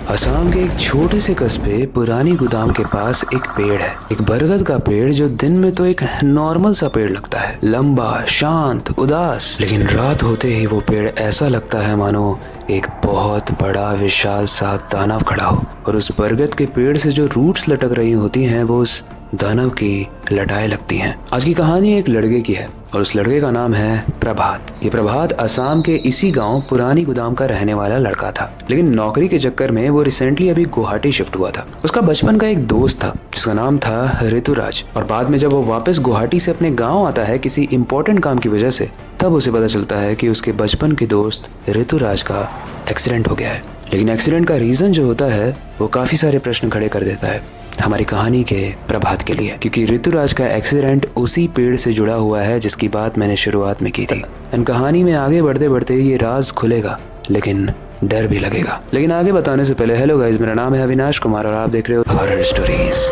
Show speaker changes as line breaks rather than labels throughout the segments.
असम के एक छोटे से कस्बे पुरानी गोदाम के पास एक पेड़ है, एक बरगद का पेड़ जो दिन में तो एक नॉर्मल सा पेड़ लगता है, लंबा, शांत, उदास। लेकिन रात होते ही वो पेड़ ऐसा लगता है मानो एक बहुत बड़ा विशाल सा दानव खड़ा हो, और उस बरगद के पेड़ से जो रूट्स लटक रही होती हैं वो उस दानव की लटाएं लगती हैं। आज की कहानी एक लड़के की है और उस लड़के का नाम है प्रभात। ये प्रभात असम के इसी गांव पुरानी गोदाम का रहने वाला लड़का था, लेकिन नौकरी के चक्कर में वो रिसेंटली अभी गुवाहाटी शिफ्ट हुआ था। उसका बचपन का एक दोस्त था जिसका नाम था ऋतुराज, और बाद में जब वो वापस गुवाहाटी से अपने गाँव आता है किसी इम्पोर्टेंट काम की वजह से, तब उसे पता चलता है कि उसके बचपन के दोस्त ऋतुराज का एक्सीडेंट हो गया है। लेकिन एक्सीडेंट का रीजन जो होता है वो काफी सारे प्रश्न खड़े कर देता है हमारी कहानी के प्रभात के लिए, क्योंकि ऋतुराज का एक्सीडेंट उसी पेड़ से जुड़ा हुआ है जिसकी बात मैंने शुरुआत में की थी। इन कहानी में आगे बढ़ते बढ़ते ये राज खुलेगा, लेकिन डर भी लगेगा। लेकिन आगे बताने से पहले, हेलो गाइस, मेरा नाम है अविनाश कुमार और आप देख रहे हो हॉरर स्टोरीज।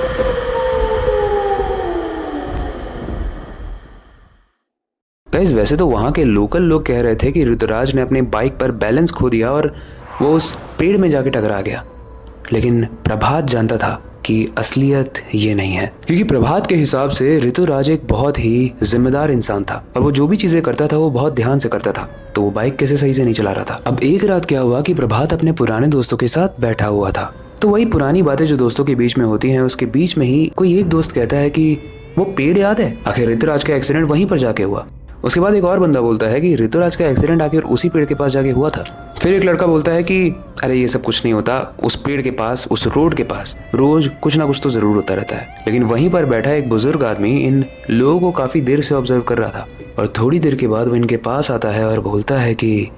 गाइस, वैसे तो वहाँ के लोकल लोग कह रहे थे कि ऋतुराज ने अपनी बाइक पर बैलेंस खो दिया और वो उस पेड़ में जाके टकरा गया, लेकिन प्रभात जानता था कि असलियत ये नहीं है, क्योंकि प्रभात के हिसाब से ऋतुराज एक बहुत ही जिम्मेदार इंसान था और वो जो भी चीजें करता था वो बहुत ध्यान से करता था। तो वो बाइक कैसे सही से नहीं चला रहा था। अब एक रात क्या हुआ कि प्रभात अपने पुराने दोस्तों के साथ बैठा हुआ था, तो वही पुरानी बातें जो दोस्तों के बीच में होती हैं, उसके बीच में ही कोई एक दोस्त कहता है कि वो पेड़ याद है, आखिर ऋतुराज का एक्सीडेंट वहीं पर जाके हुआ। उसके बाद एक और बंदा बोलता है कि ऋतुराज का एक्सीडेंट आखिर उसी पेड़ के पास जाके हुआ था। फिर एक लड़का बोलता है कि अरे ये सब कुछ नहीं होता, उस पेड़ के पास, उस रोड के पास रोज कुछ ना कुछ तो जरूर होता रहता है। लेकिन वहीं पर बैठा एक बुजुर्ग आदमी इन लोगों को काफी देर से ऑब्जर्व कर रहा था, और थोड़ी देर के बाद वो इनके पास आता है और बोलता है कि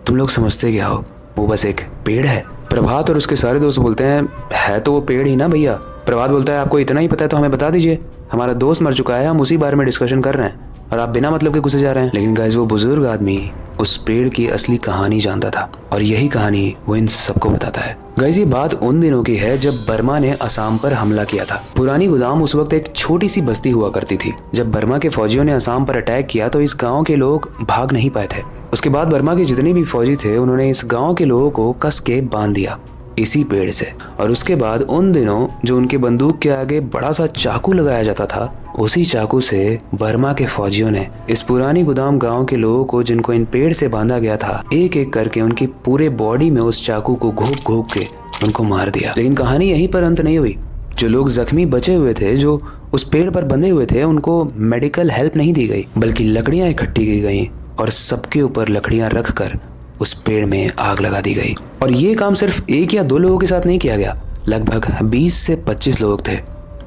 तुम लोग समझते क्या हो, वो बस एक पेड़ है। प्रभात और उसके सारे दोस्त बोलते हैं, है तो वो पेड़ ही ना भैया। प्रभात बोलता है, आपको इतना ही पता है तो हमें बता दीजिए, हमारा दोस्त मर चुका है, हम उसी बारे में डिस्कशन कर रहे हैं और आप बिना मतलब के घुसे जा रहे हैं। लेकिन गाइस, वो बुजुर्ग आदमी उस पेड़ की असली कहानी जानता था, और यही कहानी वो इन सबको बताता है। गाइस, ये बात उन दिनों की है जब बर्मा ने असम पर हमला किया था। पुरानी गोदाम उस वक्त एक छोटी सी बस्ती हुआ करती थी। जब बर्मा के फौजियों ने असम पर अटैक किया तो इस गाँव के लोग भाग नहीं पाए थे। उसके बाद बर्मा के जितने भी फौजी थे उन्होंने इस गाँव के लोगों को कस के बांध दिया इसी पेड़ से, और उसके बाद उन दिनों जो उनके बंदूक के आगे बड़ा सा चाकू लगाया जाता था, उसी चाकू से बर्मा के फौजियों ने इस पुरानी गोदाम गांव के लोगों को, जिनको इन पेड़ से बांधा गया था, एक एक करके उनकी पूरे बॉडी में उस चाकू को घोंप घोंप के उनको मार दिया। लेकिन कहानी यहीं पर अंत नहीं हुई। जो लोग जख्मी बचे हुए थे, जो उस पेड़ पर बंधे हुए थे, उनको मेडिकल हेल्प नहीं दी गई, बल्कि लकड़ियां इकट्ठी की गई और सबके ऊपर लकड़ियां रखकर उस पेड़ में आग लगा दी गई। और ये काम सिर्फ एक या दो लोगों के साथ नहीं किया गया, लगभग 20 से 25 लोग थे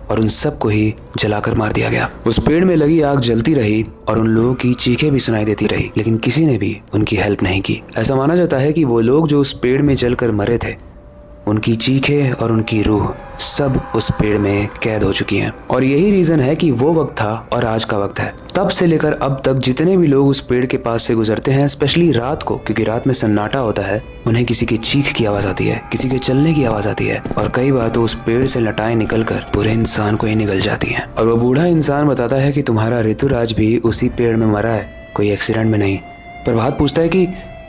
और उन सबको ही जलाकर मार दिया गया। उस पेड़ में लगी आग जलती रही और उन लोगों की चीखें भी सुनाई देती रही, लेकिन किसी ने भी उनकी हेल्प नहीं की। ऐसा माना जाता है कि वो लोग जो उस पेड़ में जलकर मरे थे, उनकी चीखें और उनकी रूह सब उस पेड़ में कैद हो चुकी हैं। और यही रीजन है कि वो वक्त था और आज का वक्त है। तब से लेकर अब तक जितने भी लोग उस पेड़ के पास से गुजरते हैं, स्पेशली रात को, क्योंकि रात में सन्नाटा होता है, उन्हें किसी की चीख की आवाज आती है, किसी के चलने की आवाज आती है, और कई बार तो उस पेड़ से लटाएं निकलकर पूरे इंसान को ही निगल जाती हैं। और वो बूढ़ा इंसान बताता है कि तुम्हारा ऋतुराज भी उसी पेड़ में मरा है, कोई एक्सीडेंट में नहीं। प्रभात पूछता है कि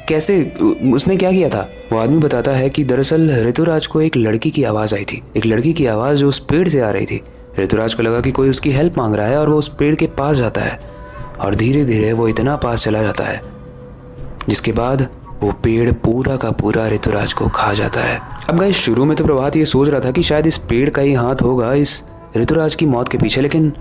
कैसे, उसने क्या किया था? वो आदमी बताता है कि दरअसल ऋतुराज को एक लड़की की आवाज आई थी, एक लड़की की आवाज जो उस पेड़ से आ रही थी। ऋतुराज को लगा कि कोई उसकी हेल्प मांग रहा है और वो उस पेड़ के पास जाता है, और धीरे धीरे वो इतना पास चला जाता है जिसके बाद वो पेड़ पूरा का पूरा ऋतुराज को खा जाता है। अब गाइस, शुरू में तो प्रभात ये सोच रहा था कि शायद इस पेड़ का ही हाथ होगा इस ऋतुराज की मौत के पीछे, लेकिन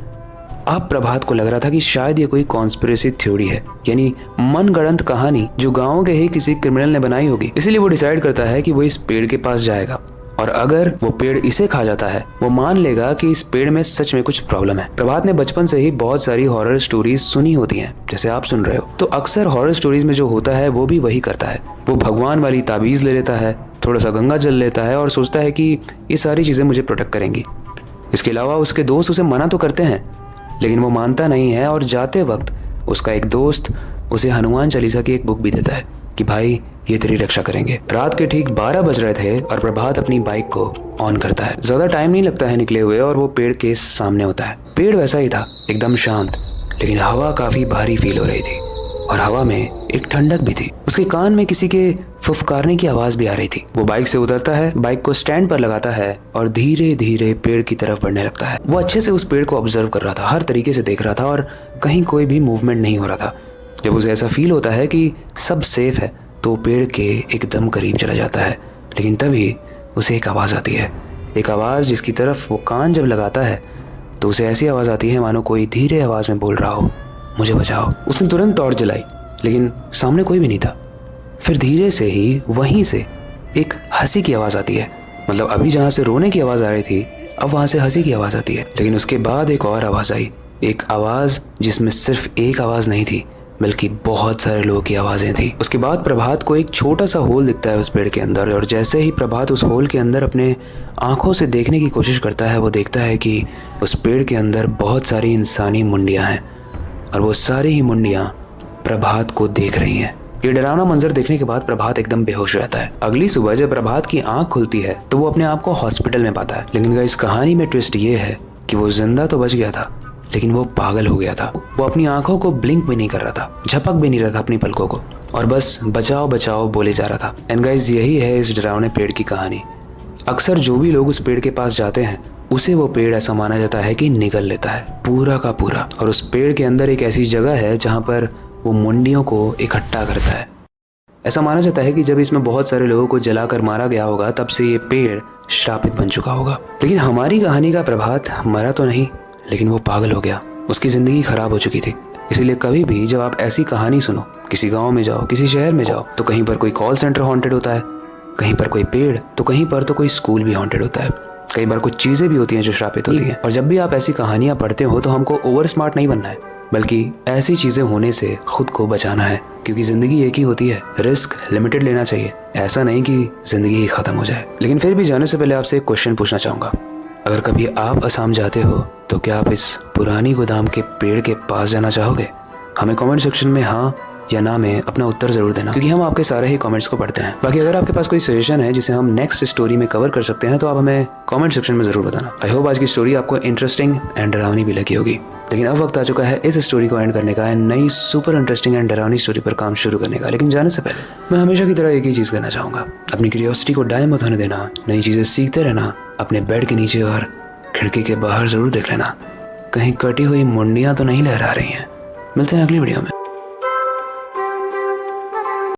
अब प्रभात को लग रहा था कि शायद ये कोई कॉन्स्पिरेसी थ्योरी है, यानी मनगढ़ंत कहानी जो गांव के ही किसी क्रिमिनल ने बनाई होगी। इसीलिए वो डिसाइड करता है कि वो इस पेड़ के पास जाएगा, और अगर वो पेड़ इसे खा जाता है, वो मान लेगा कि इस पेड़ में सच में कुछ प्रॉब्लम है। प्रभात ने बचपन से ही बहुत सारी हॉरर स्टोरीज सुनी होती हैं, जैसे आप सुन रहे हो, तो अक्सर हॉरर स्टोरीज में जो होता है वो भी वही करता है। वो भगवान वाली ताबीज ले लेता है, थोड़ा सा गंगा जल लेता है और सोचता है कि ये सारी चीजें मुझे प्रोटेक्ट करेंगी। इसके अलावा उसके दोस्त उसे मना तो करते हैं, लेकिन वो मानता नहीं है, और जाते वक्त उसका एक दोस्त उसे हनुमान चालीसा की एक बुक भी देता है कि भाई ये तेरी रक्षा करेंगे। रात के ठीक 12 बज रहे थे और प्रभात अपनी बाइक को ऑन करता है। ज्यादा टाइम नहीं लगता है निकले हुए, और वो पेड़ के सामने होता है। पेड़ वैसा ही था, एकदम शांत, लेकिन हवा काफी भारी फील हो रही थी और हवा में एक ठंडक भी थी। उसके कान में किसी के फुफकारने की आवाज़ भी आ रही थी। वो बाइक से उतरता है, बाइक को स्टैंड पर लगाता है और धीरे धीरे पेड़ की तरफ बढ़ने लगता है। वो अच्छे से उस पेड़ को ऑब्जर्व कर रहा था, हर तरीके से देख रहा था और कहीं कोई भी मूवमेंट नहीं हो रहा था। जब उसे ऐसा फील होता है कि सब सेफ है तो पेड़ के एकदम करीब चला जाता है। लेकिन तभी उसे एक आवाज़ आती है, एक आवाज़ जिसकी तरफ वो कान जब लगाता है तो उसे ऐसी आवाज़ आती है मानो कोई धीरे आवाज़ में बोल रहा हो, मुझे बचाओ। उसने तुरंत टॉर्च जलाई, लेकिन सामने कोई भी नहीं था। फिर धीरे से ही वहीं से एक हंसी की आवाज़ आती है। मतलब अभी जहाँ से रोने की आवाज़ आ रही थी, अब वहाँ से हंसी की आवाज़ आती है। लेकिन उसके बाद एक और आवाज़ आई, एक आवाज़ जिसमें सिर्फ एक आवाज़ नहीं थी बल्कि बहुत सारे लोगों की आवाज़ें थी। उसके बाद प्रभात को एक छोटा सा होल दिखता है उस पेड़ के अंदर, और जैसे ही प्रभात उस होल के अंदर अपने आँखों से देखने की कोशिश करता है, वो देखता है कि उस पेड़ के अंदर बहुत सारी इंसानी मुंडियाँ हैं और वो सारी ही मुंडियाँ प्रभात को देख रही हैं। ये डरावना मंजर देखने के बाद प्रभात एकदम बेहोश हो जाता है। अगली सुबह जब प्रभात की आंख खुलती है तो वो अपने आप को हॉस्पिटल में पाता है। लेकिन इस कहानी में ट्विस्ट ये है कि वो जिंदा तो बच गया था, लेकिन वो पागल हो गया था। वो अपनी आंखों को ब्लिंक भी नहीं कर रहा था, झपक भी नहीं रहा था अपनी पलकों को, और बस बचाओ बचाओ बोले जा रहा था। एंड गाइस, यही है इस डरावने पेड़ की कहानी। अक्सर जो भी लोग उस पेड़ के पास जाते हैं उसे वो पेड़ ऐसा माना जाता है कि निगल लेता है पूरा का पूरा। और उस पेड़ के अंदर एक ऐसी जगह है जहाँ पर वो मुंडियों को इकट्ठा करता है। ऐसा माना जाता है कि जब इसमें बहुत सारे लोगों को जलाकर मारा गया होगा तब से ये पेड़ श्रापित बन चुका होगा। लेकिन हमारी कहानी का प्रभात मरा तो नहीं, लेकिन वो पागल हो गया, उसकी ज़िंदगी ख़राब हो चुकी थी। इसीलिए कभी भी जब आप ऐसी कहानी सुनो, किसी गांव में जाओ, किसी शहर में जाओ, तो कहीं पर कोई कॉल सेंटर हॉन्टेड होता है, कहीं पर कोई पेड़, तो कहीं पर तो कोई स्कूल भी हॉन्टेड होता है। कई बार कुछ चीज़ें भी होती हैं जो श्रापित होती हैं। और जब भी आप ऐसी कहानियाँ पढ़ते हो तो हमको ओवर स्मार्ट नहीं बनना है, बल्कि ऐसी चीज़ें होने से खुद को बचाना है, क्योंकि ज़िंदगी एक ही होती है। रिस्क लिमिटेड लेना चाहिए, ऐसा नहीं कि ज़िंदगी ही ख़त्म हो जाए। लेकिन फिर भी जाने से पहले आपसे एक क्वेश्चन पूछना चाहूँगा। अगर कभी आप असम जाते हो तो क्या आप इस पुरानी गोदाम के पेड़ के पास जाना चाहोगे? हमें कमेंट सेक्शन में हाँ या ना में अपना उत्तर जरूर देना, क्योंकि हम आपके सारे ही कमेंट्स को पढ़ते हैं। बाकी अगर आपके पास कोई सजेशन है जिसे हम नेक्स्ट स्टोरी में कवर कर सकते हैं तो आप हमें कमेंट सेक्शन में ज़रूर बताना। आई होप आज की स्टोरी आपको इंटरेस्टिंग एंड डरावनी भी लगी होगी। लेकिन अब वक्त आ चुका है इस स्टोरी को एंड करने का, नई सुपर इंटरेस्टिंग एंड डरावनी स्टोरी पर काम शुरू करने का। लेकिन जाने से पहले मैं हमेशा की तरह एक ही चीज़ करना चाहूँगा, अपनी क्यूरियोसिटी को डाई मत होने देना, नई चीज़ें सीखते रहना, अपने बेड के नीचे और खिड़की के बाहर ज़रूर देख लेना, कहीं कटी हुई मुंडियाँ तो नहीं लहरा रही हैं। मिलते हैं अगली वीडियो में।